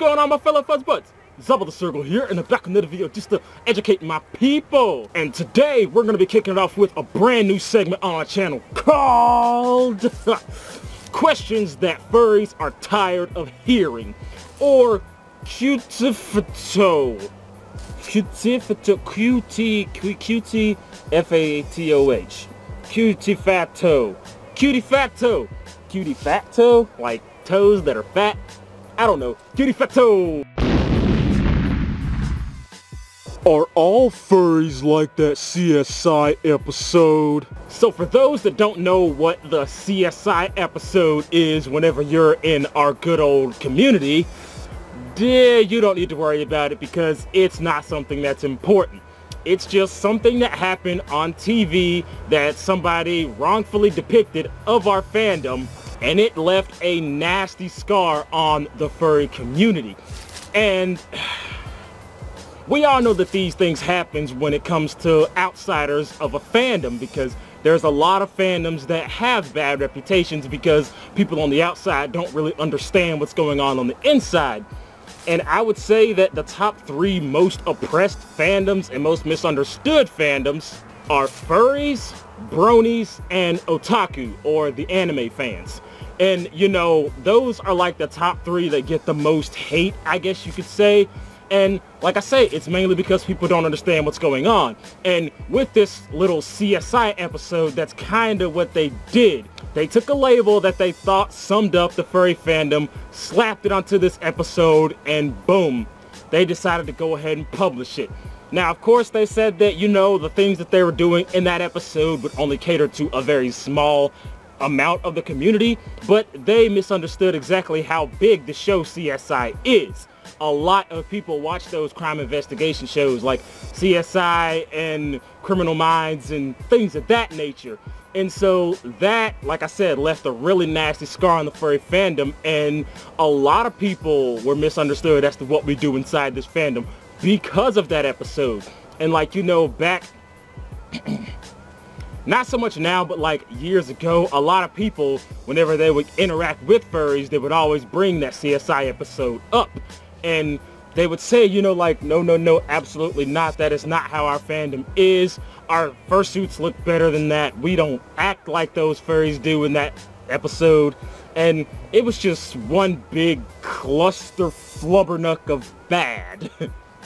going on, my fellow fuzz buds? ZabuTheSergal here, and I'm back with another video just to educate my people. And today we're going to be kicking it off with a brand new segment on our channel called Questions That Furries Are Tired of Hearing, or Cutifatoh. Q-T-F-A-T-O-H. Cutifatoh. Cutifatoh. Cutifatoh? Like toes that are fat? I don't know. Cutifatoh. Are all furries like that CSI episode? So for those that don't know what the CSI episode is whenever you're in our good old community, you don't need to worry about it because it's not something that's important. It's just something that happened on TV that somebody wrongfully depicted of our fandom, and it left a nasty scar on the furry community. And we all know that these things happen when it comes to outsiders of a fandom, because there's a lot of fandoms that have bad reputations because people on the outside don't really understand what's going on the inside. And I would say that the top 3 most oppressed fandoms and most misunderstood fandoms are furries, bronies, and otaku, or the anime fans. And you know, those are like the top 3 that get the most hate, I guess you could say. And like I say, it's mainly because people don't understand what's going on. And with this little CSI episode, that's kind of what they did. They took a label that they thought summed up the furry fandom, slapped it onto this episode, and boom, they decided to go ahead and publish it. Now, of course, they said that, you know, the things that they were doing in that episode would only cater to a very small amount of the community, but they misunderstood exactly how big the show CSI is. A lot of people watch those crime investigation shows like CSI and Criminal Minds and things of that nature. And so that, like I said, left a really nasty scar on the furry fandom, and a lot of people were misunderstood as to what we do inside this fandom because of that episode. And like, you know, back not so much now, but like years ago, a lot of people, whenever they would interact with furries, they would always bring that CSI episode up. And they would say, you know, like, no, absolutely not. That is not how our fandom is. Our fursuits look better than that. We don't act like those furries do in that episode. And it was just one big cluster flubbernuck of bad.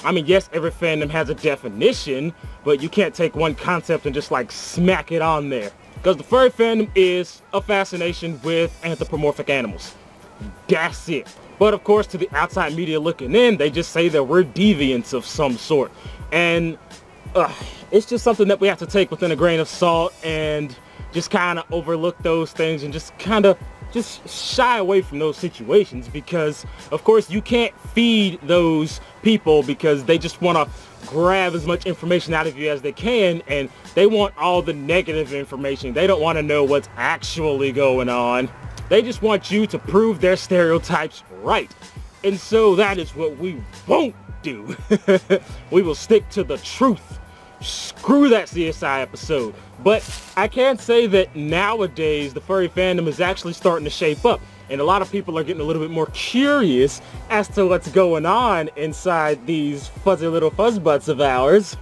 I mean, yes, every fandom has a definition, but you can't take one concept and just like smack it on there. Because the furry fandom is a fascination with anthropomorphic animals. That's it. But of course, to the outside media looking in, they just say that we're deviants of some sort. And it's just something that we have to take within a grain of salt and just kind of overlook those things and just kind of just shy away from those situations, because of course you can't feed those people because they just want to grab as much information out of you as they can, and they want all the negative information. They don't want to know what's actually going on. They just want you to prove their stereotypes right. And so that is what we won't do. We will stick to the truth. Screw that CSI episode. But I can say that nowadays the furry fandom is actually starting to shape up, and a lot of people are getting a little bit more curious as to what's going on inside these fuzzy little fuzz butts of ours.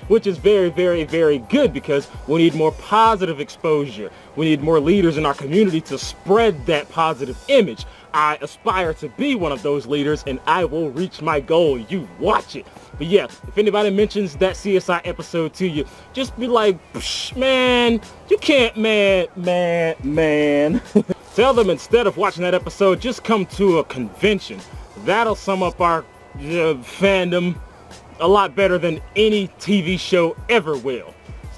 Which is very, very, very good, because we need more positive exposure. We need more leaders in our community to spread that positive image. I aspire to be one of those leaders, and I will reach my goal. You watch it. But yeah, if anybody mentions that CSI episode to you, just be like, man, you can't, man. Tell them instead of watching that episode, just come to a convention. That'll sum up our fandom a lot better than any TV show ever will,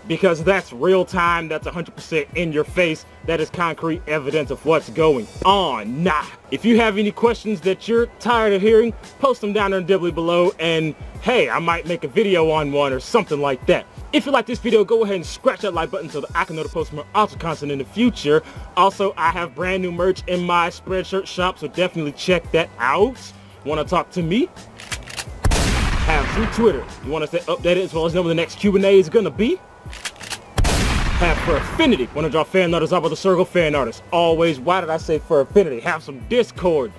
because that's real time, that's 100% in your face, that is concrete evidence of what's going on. Nah, if you have any questions that you're tired of hearing, post them down there doubly below, and hey, I might make a video on one or something like that. If you like this video, go ahead and scratch that like button so that I can know to post more awesome content in the future. Also, I have brand new merch in my Spreadshirt shop, so definitely check that out. Want to talk to me? Have some Twitter. You want to stay updated as well as know when the next Q&A is gonna be? Have for affinity. Want to draw fan art as ZabuTheSergal fan artist. Always, why did I say for affinity? Have some Discord.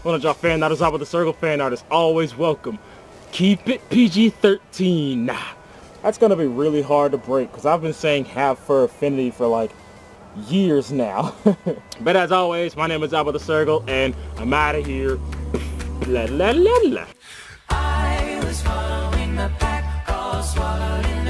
One of y'all fan art is ZabuTheSergal fan art is always welcome. Keep it PG-13. Nah, that's gonna be really hard to break because I've been saying have fur affinity for like years now. But as always, my name is ZabuTheSergal and I'm out of here. La la la la. I was following the pack, all swallowed in